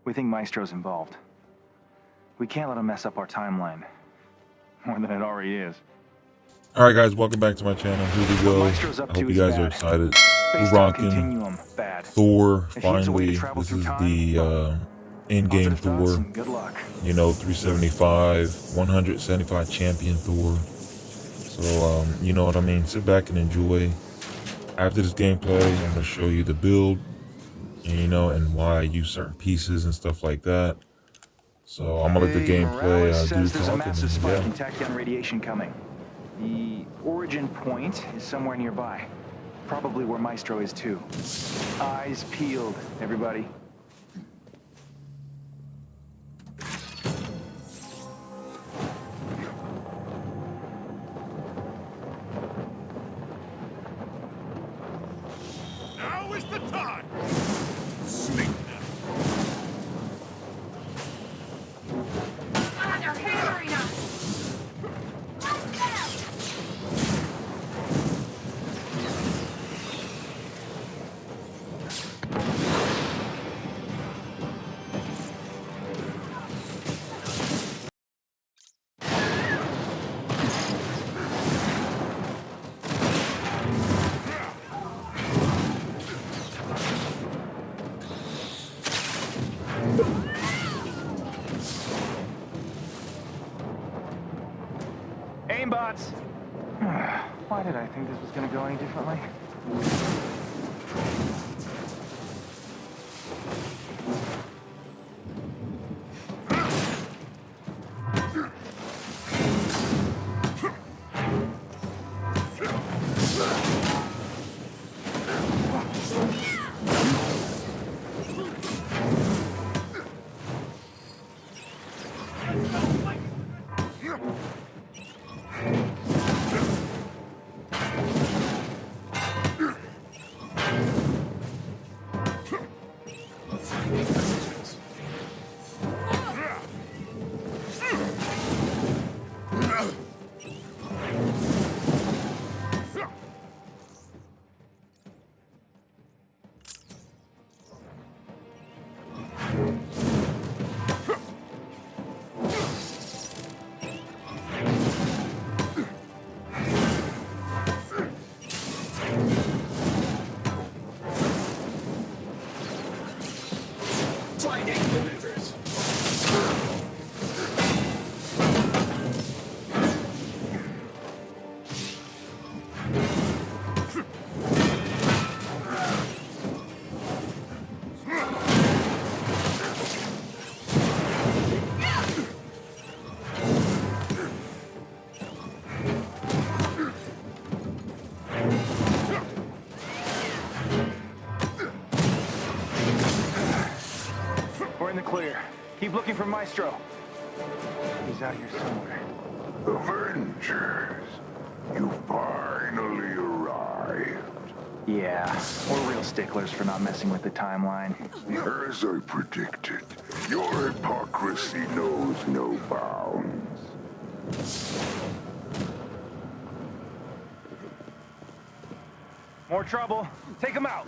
We think Maestro's involved. We can't let him mess up our timeline. More than it already is. Alright guys, welcome back to my channel. Here we go. I hope you guys are excited. We're rocking Thor, finally. This is the in-game Thor. You know, 375, 175 champion Thor. So, you know what I mean? Sit back and enjoy. After this gameplay, I'm going to show you the build, you know, and why I use certain pieces and stuff like that. So I'm going to let the gameplay do the talking. Massive spike in tachyon radiation coming. The origin point is somewhere nearby. Probably where Maestro is too. Eyes peeled, everybody. Now is the time! Sneak them! Ah, they're hammering us! Aimbots! Why did I think this was going to go any differently? Clear. Keep looking for Maestro. He's out here somewhere. Avengers, you finally arrived. Yeah, we're real sticklers for not messing with the timeline. As I predicted, your hypocrisy knows no bounds. More trouble. Take him out.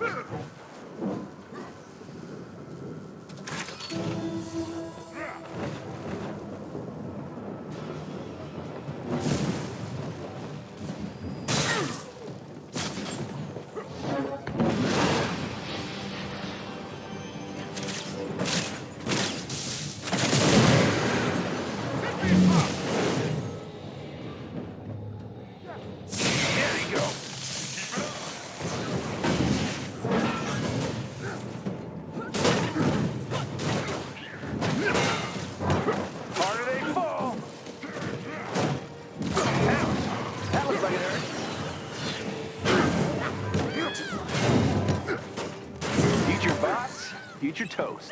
Future toast.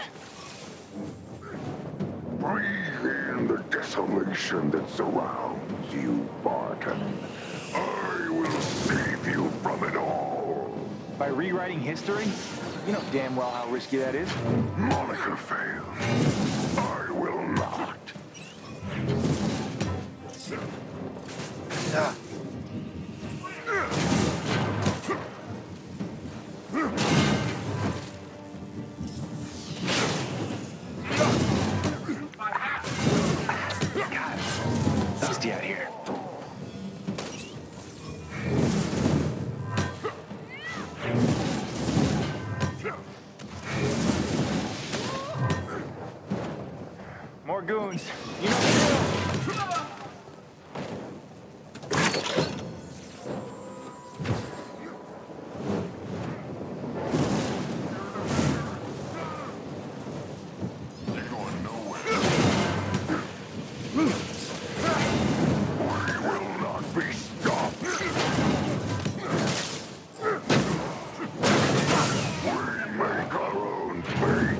Breathe in the desolation that surrounds you, Barton. I will save you from it all. By rewriting history? You know damn well how risky that is. Monica failed. I will not. goons. You know the drill. You're going nowhere. We will not be stopped. We make our own fate.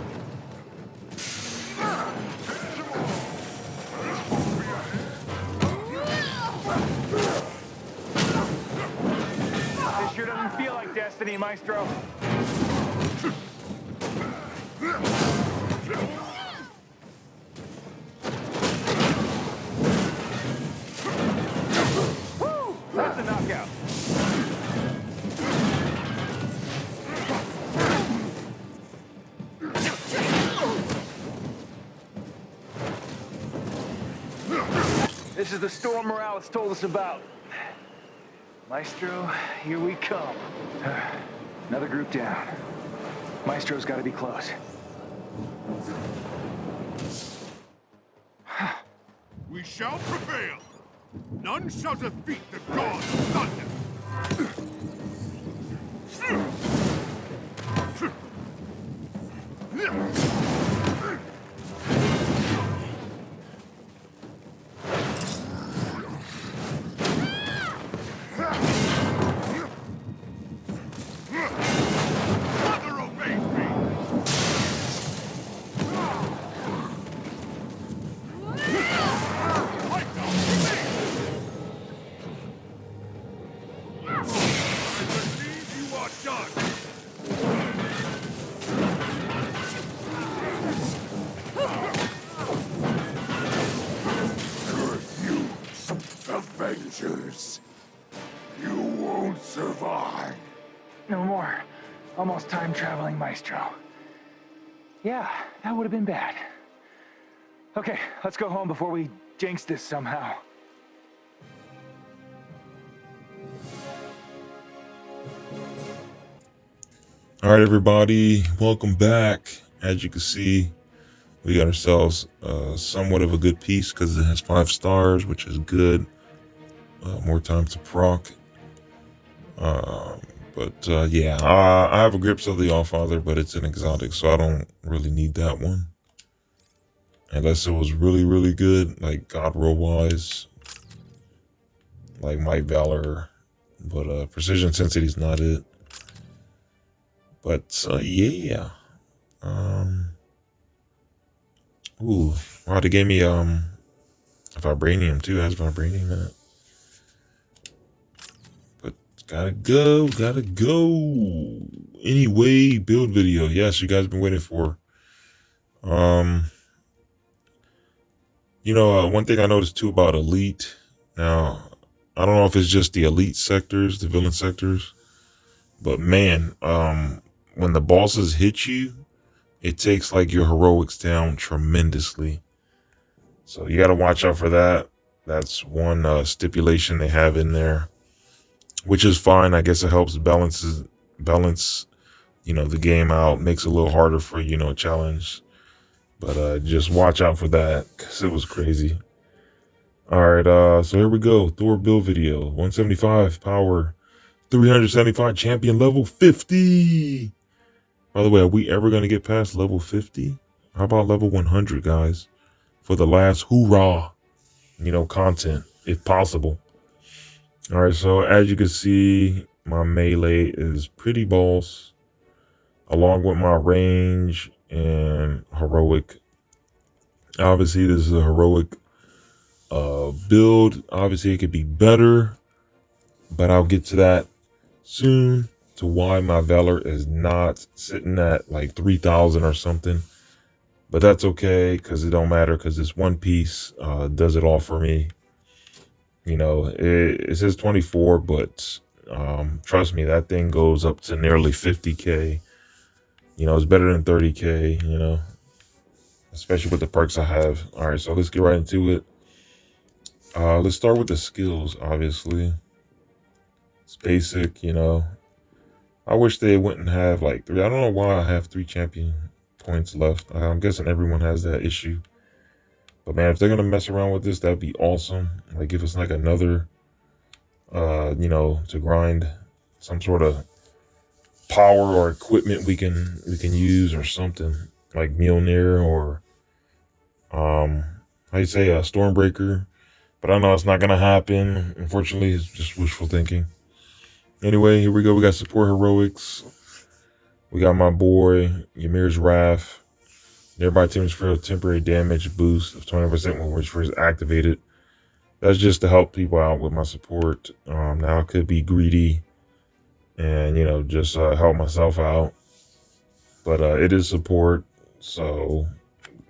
This sure doesn't feel like destiny, Maestro. Woo! That's a knockout. This is the storm Morales told us about. Maestro, here we come. Another group down. Maestro's got to be close. We shall prevail. None shall defeat the god of thunder. Mother obeys me. Fight now, I believe you are done. Curse you, Avengers. You won't survive. No more almost time-traveling Maestro. Yeah, that would have been bad. Okay, let's go home before we jinx this somehow. All right, everybody, welcome back. As you can see, we got ourselves somewhat of a good piece because it has 5 stars, which is good. More time to proc. Yeah, I have a Grips of the Allfather, but it's an exotic, so I don't really need that one. Unless it was really, really good, like God Roll wise, like Might Valor, but Precision Sensity's not it. But yeah. Ooh, wow, they gave me a Vibranium too. It has Vibranium in it. But gotta go. Anyway, build video. Yes, you guys been waiting for. One thing I noticed too about Elite. Now, I don't know if it's just the Elite sectors, the villain sectors, but man, when the bosses hit you, it takes like your heroics down tremendously. So you got to watch out for that. That's one stipulation they have in there, which is fine. I guess it helps balance, the game out, makes it a little harder for, a challenge. But just watch out for that, because it was crazy. All right, so here we go. Thor build video. 175 power, 375 champion, level 50. By the way, are we ever going to get past level 50? How about level 100, guys? For the last hoorah, content, if possible. All right, so as you can see, my melee is pretty boss, along with my range and heroic. Obviously, this is a heroic build. Obviously, it could be better, but I'll get to that soon, to why my Valor is not sitting at like 3,000 or something. But that's okay, because it don't matter, because this one piece does it all for me. It says 24, but trust me, that thing goes up to nearly 50K. It's better than 30K, especially with the perks I have. All right, so let's get right into it. Let's start with the skills, obviously. It's basic, I wish they wouldn't have like 3. I don't know why I have 3 champion points left. I'm guessing everyone has that issue. But man, if they're gonna mess around with this, that'd be awesome. Like give us like another, you know, to grind some sort of power or equipment we can use or something like Mjolnir or how you say a Stormbreaker. But I know it's not gonna happen. Unfortunately, it's just wishful thinking. Anyway, here we go. We got support heroics. We got my boy Ymir's Wrath. Nearby teams for a temporary damage boost of 20% when which first activated. That's just to help people out with my support. Now I could be greedy and, you know, just help myself out. But it is support, so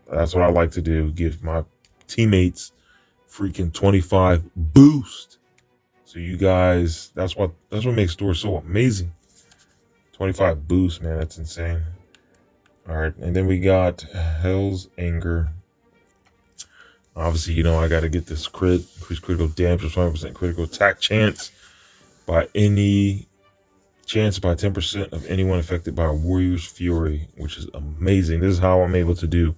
that's what I like to do. Give my teammates freaking 25 boost. So you guys, that's what makes Thor so amazing. 25 boost, man, that's insane. All right, and then we got Hell's Anger. Obviously, you know I got to get this crit, increase critical damage, 20% critical attack chance by 10% of anyone affected by a Warrior's Fury, which is amazing. This is how I'm able to do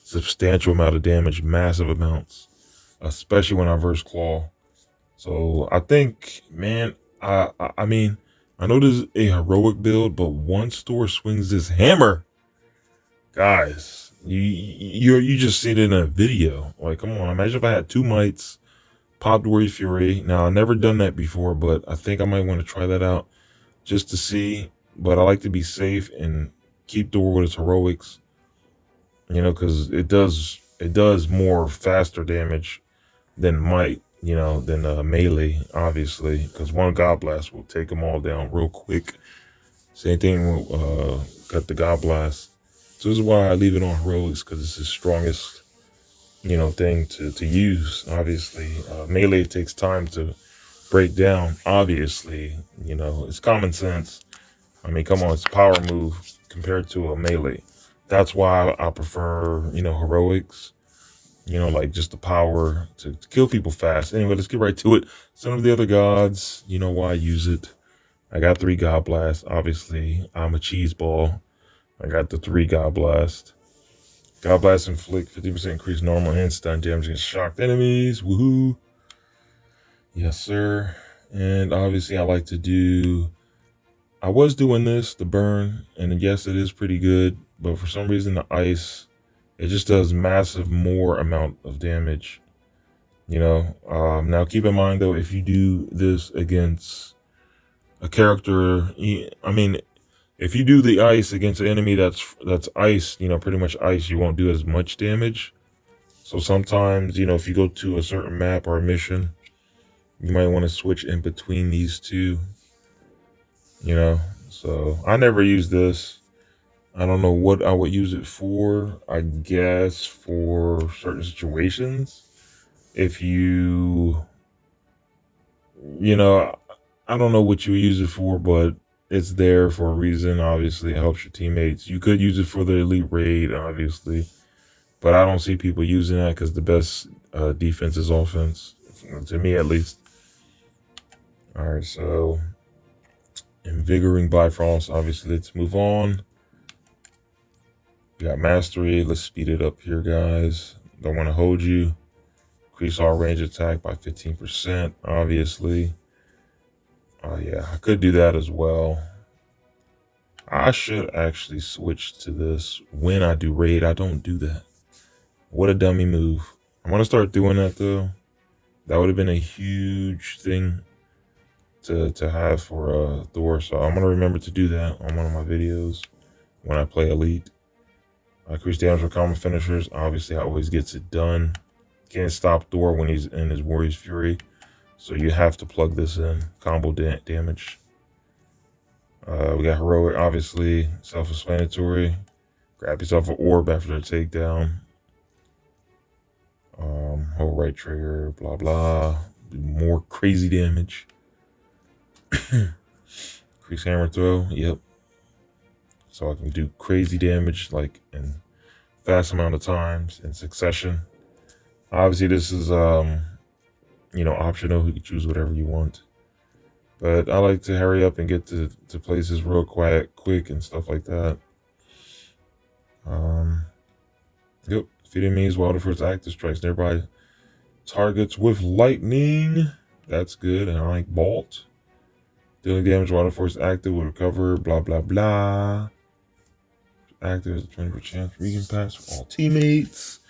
substantial amount of damage, massive amounts, especially when I verse Claw. So I think, man, I mean, I know this is a heroic build, but once Thor swings this hammer, guys, you just see it in a video. Like, come on, imagine if I had 2 mites, popped Warrior Fury. Now, I've never done that before, but I think I might want to try that out just to see. But I like to be safe and keep Thor with its heroics, you know, because it does more faster damage than might, you know, than melee, obviously, because one God Blast will take them all down real quick. Same thing will cut the God Blast. So this is why I leave it on heroics, because it's the strongest, you know, thing to use. Obviously, melee takes time to break down. Obviously, you know, it's common sense. I mean, come on, it's a power move compared to a melee. That's why I prefer, you know, heroics. You know, like just the power to kill people fast. Anyway, let's get right to it. Some of the other gods, you know why I use it. I got 3 God Blasts. Obviously, I'm a cheese ball. I got the 3 God Blast. God Blast inflict 50% increased normal and stun damage against shocked enemies. Woohoo! Yes, sir. And obviously, I like to do. I was doing this, the burn, and yes, it is pretty good. But for some reason, the ice, it just does massive more amount of damage. You know. Now, keep in mind though, if you do this against a character, I mean, if you do the ice against an enemy that's ice, you know, pretty much ice, you won't do as much damage. So sometimes, you know, if you go to a certain map or a mission, you might want to switch in between these two, you know. So I never use this. I don't know what I would use it for. I guess for certain situations. If you know, I don't know what you use it for, but it's there for a reason. Obviously, it helps your teammates. You could use it for the elite raid, obviously, but I don't see people using that because the best defense is offense, to me at least. All right, so invigorating Bifrost. Obviously, let's move on. We got mastery. Let's speed it up here, guys. Don't want to hold you. Increase all range attack by 15%. Obviously. Yeah, I could do that as well. I should actually switch to this when I do raid. I don't do that. What a dummy move. I'm going to start doing that, though. That would have been a huge thing to have for Thor. So I'm going to remember to do that on one of my videos when I play Elite. Increase damage for common finishers. Obviously, I always gets it done. Can't stop Thor when he's in his Warrior's Fury. So you have to plug this in. Combo damage. We got heroic, obviously. Self-explanatory. Grab yourself an orb after a takedown. Hold right trigger. Blah, blah. Do more crazy damage. Increase hammer throw. Yep. So I can do crazy damage like in fast amount of times in succession. Obviously, this is you know, optional. You can choose whatever you want. But I like to hurry up and get to places real quick and stuff like that. Yep. Defeat enemies while the first active strikes nearby targets with lightning. That's good. And I like Bolt. Dealing damage while the force active will recover. Blah, blah, blah. Active is a 20% chance region pass for all teammates.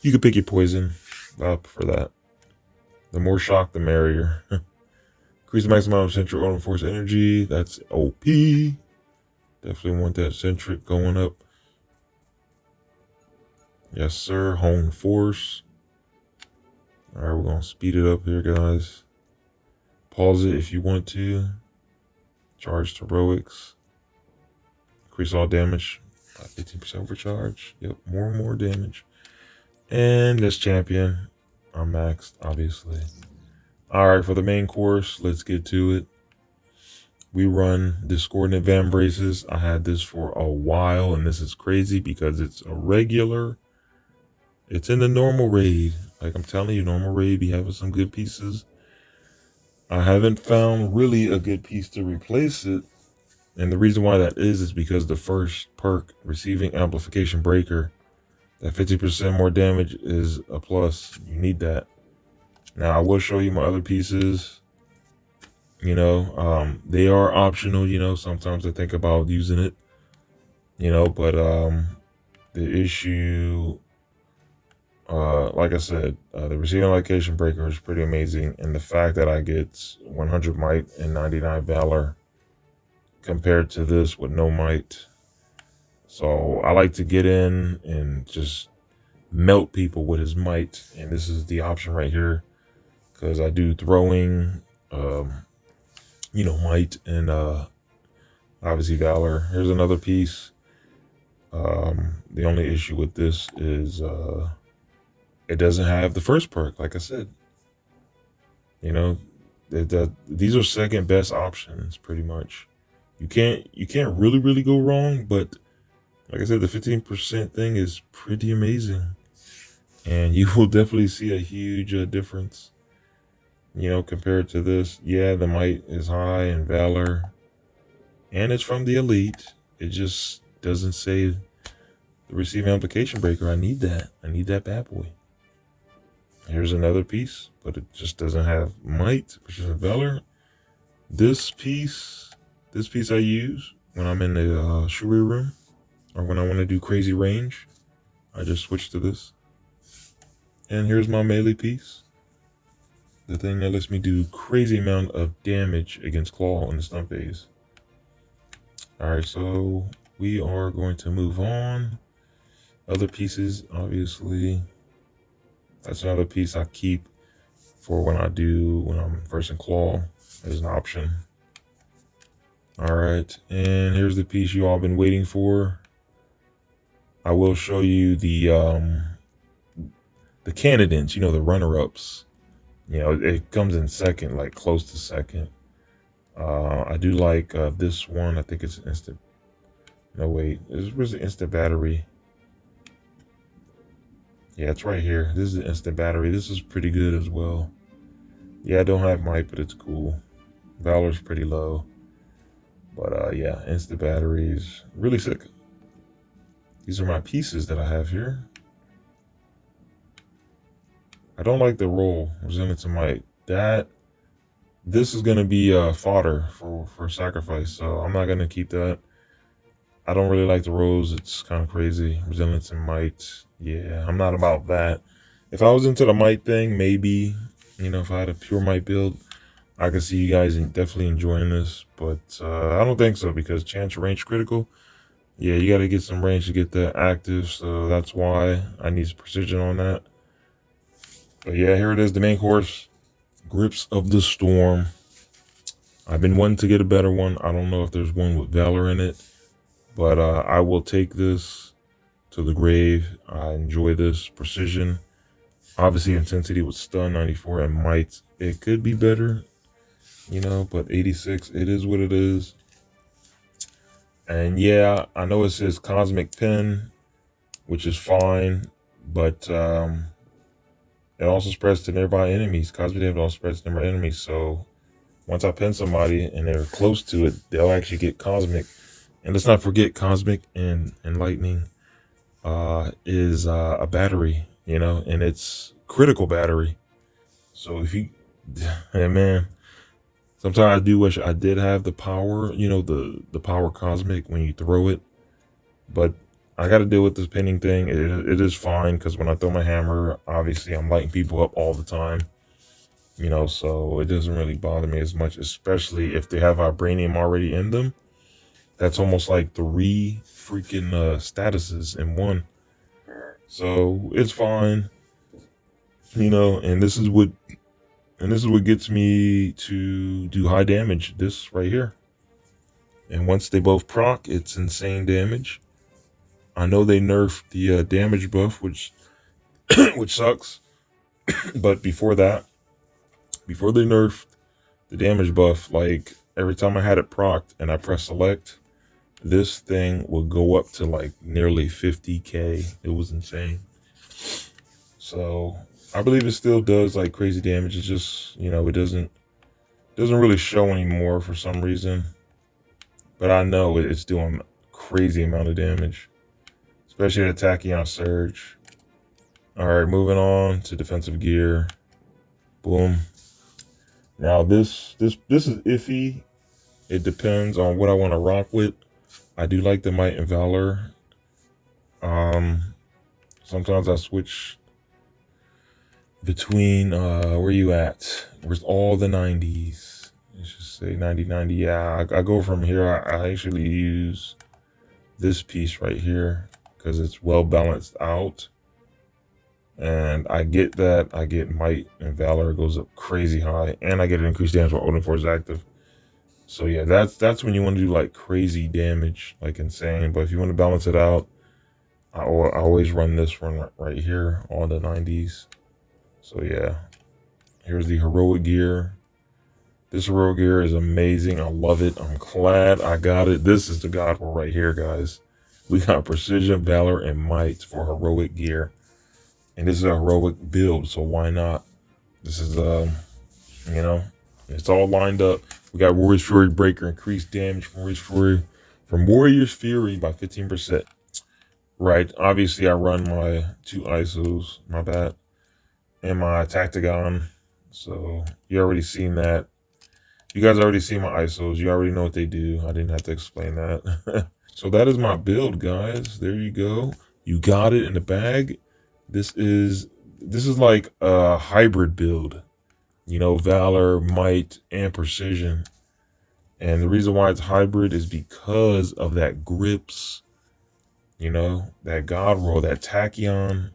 You can pick your poison. I prefer that. The more shock, the merrier. Increase the maximum amount of central auto force energy. That's OP. Definitely want that centric going up. Yes, sir. Hone force. All right, we're going to speed it up here, guys. Pause it if you want to. Charge heroics. Increase all damage by 15% overcharge. Yep, more and more damage. And this champion, I'm maxed, obviously. All right, for the main course, let's get to it. We run discordant van braces. I had this for a while, and this is crazy because it's a regular. It's in the normal raid. Like I'm telling you, normal raid be having some good pieces. I haven't found really a good piece to replace it. And the reason why that is because the first perk, receiving amplification breaker, that 50% more damage is a plus. You need that. Now I will show you my other pieces. You know, they are optional, you know, sometimes I think about using it, you know, but the issue, like I said, the receiving location breaker is pretty amazing. And the fact that I get 100 might and 99 valor compared to this with no might. So I like to get in and just melt people with his might. And this is the option right here because I do throwing, you know, might and obviously valor. Here's another piece. The only issue with this is it doesn't have the first perk, like I said. You know, these are second best options pretty much. You can't really go wrong, but like I said, the 15% thing is pretty amazing. And you will definitely see a huge difference, you know, compared to this. Yeah, the might is high and valor, and it's from the elite. It just doesn't say the receiving application breaker. I need that. I need that bad boy. Here's another piece, but it just doesn't have might, which is a valor. This piece I use when I'm in the shuri room, or when I want to do crazy range. I just switch to this. And here's my melee piece. The thing that lets me do crazy amount of damage against claw in the stun phase. Alright, so we are going to move on. Other pieces, obviously. That's another piece I keep for when I'm versing claw as an option. Alright, and here's the piece you all been waiting for. I will show you the candidates, you know, the runner-ups. You know, it comes in second, like close to second. I do like this one. I think it's instant. No, wait. Where's the instant battery? Yeah, it's right here. This is the instant battery. This is pretty good as well. Yeah, I don't have might, but it's cool. Valor's pretty low. But yeah, instant batteries. Really sick. These are my pieces that I have here. I don't like the roll, resemblance to might. This is gonna be fodder for sacrifice, so I'm not gonna keep that. I don't really like the rolls. It's kind of crazy. Resemblance and might. Yeah, I'm not about that. If I was into the might thing, maybe, you know, if I had a pure might build, I could see you guys definitely enjoying this. But I don't think so, because chance range critical. Yeah, you got to get some range to get that active, so that's why I need precision on that. But yeah, here it is, the main course. Grips of the Storm. I've been wanting to get a better one. I don't know if there's one with Valor in it, but I will take this to the grave. I enjoy this precision. Obviously, intensity with stun 94 and might. It could be better, you know, but 86, it is what it is. And yeah, I know it says Cosmic Pen, which is fine, but it also spreads to nearby enemies. Cosmic Pen also spreads to nearby enemies. So once I pin somebody and they're close to it, they'll actually get Cosmic. And let's not forget Cosmic and Lightning is a battery, you know, and it's critical battery. So if you, and man, sometimes I do wish I did have the power, you know, the power cosmic when you throw it, but I got to deal with this pinning thing. It is fine because when I throw my hammer, obviously I'm lighting people up all the time, you know, so it doesn't really bother me as much, especially if they have vibranium already in them. That's almost like 3 freaking statuses in one. So it's fine, you know, and this is what gets me to do high damage, this right here. And once they both proc, it's insane damage. I know they nerfed the damage buff, which which sucks. But before that, before they nerfed the damage buff, like every time I had it procced and I press select, this thing would go up to like nearly 50k. It was insane. So I believe it still does like crazy damage. It's just, you know, it doesn't really show anymore for some reason. But I know it's doing crazy amount of damage, especially the Tachyon Surge. All right, moving on to defensive gear. Boom. Now this is iffy. It depends on what I want to rock with. I do like the Might and Valor. Sometimes I switch between where you at? Where's all the 90s? Let's just say 90. Yeah, I go from here. I actually use this piece right here because it's well balanced out. And I get that. I get Might and Valor. It goes up crazy high. And I get an increased damage while Odin Force is active. So yeah, that's when you want to do like crazy damage, like insane. But if you want to balance it out, I always run this one right here, all the 90s. So yeah, here's the heroic gear. This heroic gear is amazing. I love it. I'm glad I got it. This is the god roll right here, guys. We got precision, valor, and might for heroic gear. And this is a heroic build, so why not? This is, you know, it's all lined up. We got Warrior's Fury Breaker, increased damage from Warrior's Fury by 15%. Right, obviously I run my 2 ISOs, my bad, and my Tactagon. So you already seen that. You guys already seen my ISOs. You already know what they do. I didn't have to explain that. So that is my build, guys. There you go. You got it in the bag. This is like a hybrid build. You know, Valor, Might, and Precision. And the reason why it's hybrid is because of that grips, you know, that god roll, that Tachyon.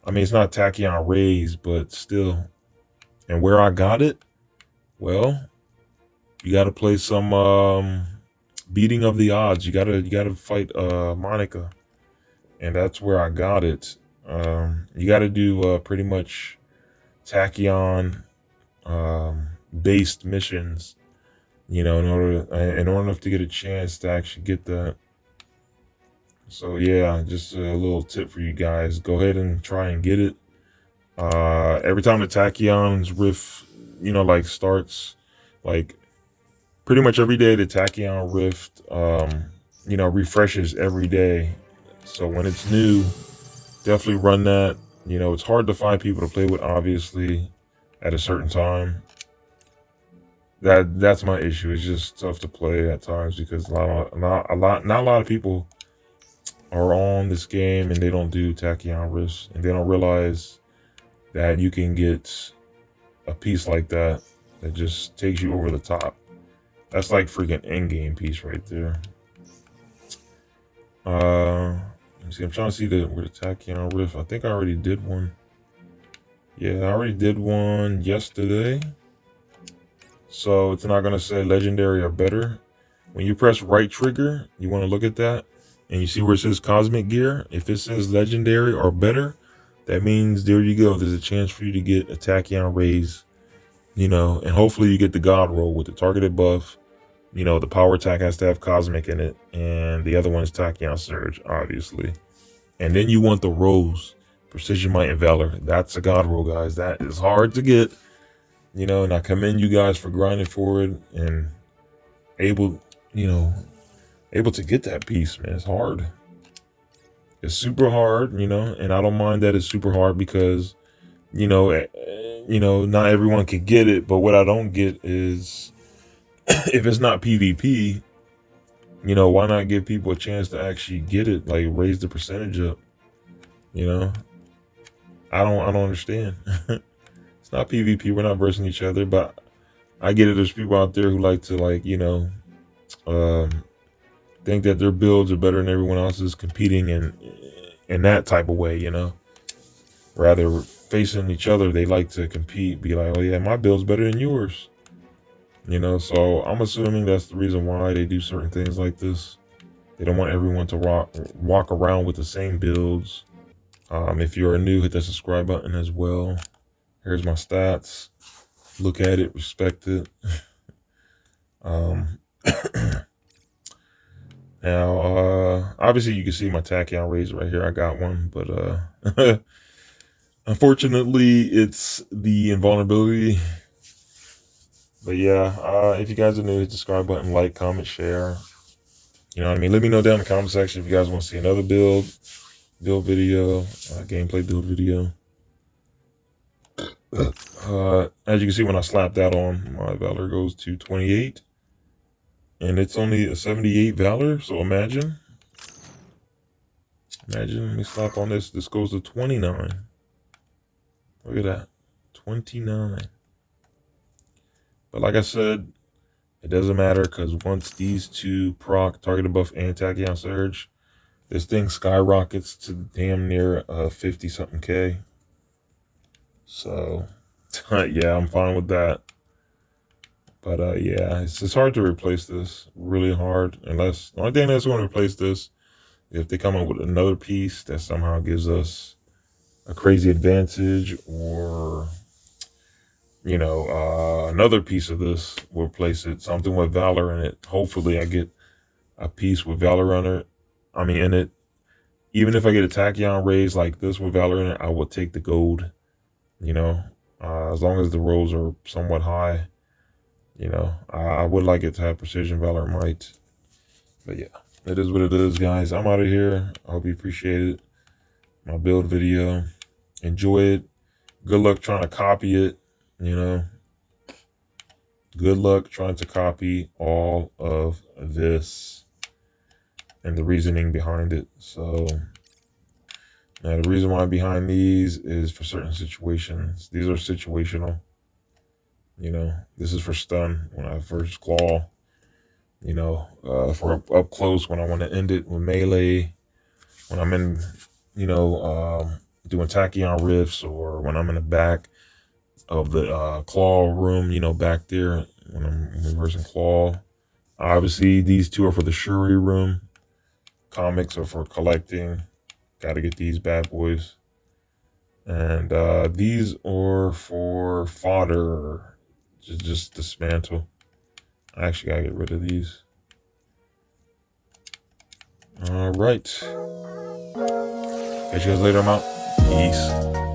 I mean, it's not Tachyon raised, but still. And where I got it, well, you got to play some beating of the odds. You gotta fight Monica, and that's where I got it. You got to do pretty much Tachyon based missions, you know, in order to get a chance to actually get that. So yeah, just a little tip for you guys. Go ahead and try and get it. Every time the Tachyon's rift, you know, like starts, like pretty much every day the Tachyon rift, you know, refreshes every day. So when it's new, definitely run that. You know, it's hard to find people to play with, obviously, at a certain time. That's my issue. It's just tough to play at times because not a lot of people are on this game and they don't do Tachyon rifts and they don't realize that you can get a piece like that that just takes you over the top. That's like freaking end game piece right there. Let me see. I'm trying to see where the Tachyon rift. I think I already did one. Yeah, I already did one yesterday. So it's not gonna say legendary or better. When you press right trigger, you want to look at that, and you see where it says cosmic gear. If it says legendary or better, that means there you go. There's a chance for you to get a Tachyon raise, you know, and hopefully you get the god roll with the targeted buff. You know, the power attack has to have cosmic in it, and the other one is Tachyon Surge, obviously. And then you want the rolls, precision, might, and valor. That's a god roll, guys. That is hard to get, you know, and I commend you guys for grinding for it and able to get that piece, man. It's hard. It's super hard, you know, and I don't mind that it's super hard because, not everyone can get it. But what I don't get is if it's not PvP, why not give people a chance to actually get it? Like raise the percentage up, you know? I don't understand. It's not PvP. We're not versing each other, but I get it. There's people out there who like to um, think that their builds are better than everyone else's, competing in that type of way, rather facing each other. They like to compete, be like, oh yeah, my build's better than yours, so I'm assuming that's the reason why they do certain things like this. They don't want everyone to walk around with the same builds. If you're new, hit that subscribe button as well. Here's my stats. Look at it, respect it. Now, obviously you can see my tachyon raise right here. I got one, but unfortunately it's the invulnerability. But yeah, if you guys are new, hit the subscribe button, like, comment, share. You know what I mean? Let me know down in the comment section if you guys want to see another build video, gameplay build video. As you can see, when I slap that on, my Valor goes to 28. And it's only a 78 Valor, so imagine, let me slap on this. This goes to 29. Look at that, 29. But like I said, it doesn't matter because once these two proc target buff and tachyon surge, this thing skyrockets to damn near 50 something K. So yeah, I'm fine with that. But yeah, it's hard to replace this, really hard. Unless the only thing that's going to replace this, if they come up with another piece that somehow gives us a crazy advantage, or another piece of this will replace it, something with Valor in it. Hopefully I get a piece with Valor in it. In it. Even if I get a tachyon raise like this with Valor in it, I will take the gold. As long as the rolls are somewhat high. I would like it to have precision, Valor, might. But yeah, it is what it is, guys. I'm out of here. I hope you appreciate it. My build video. Enjoy it. Good luck trying to copy it. Good luck trying to copy all of this and the reasoning behind it. So now the reason why I'm behind these is for certain situations. These are situational. This is for stun when I first claw. For up close when I want to end it with melee. When I'm in, doing tachyon riffs, or when I'm in the back of the claw room, back there when I'm reversing claw. Obviously, these two are for the Shuri room. Comics are for collecting. Got to get these bad boys. And these are for fodder. Just dismantle. I actually gotta get rid of these. All right. Catch you guys later. I'm out. Peace.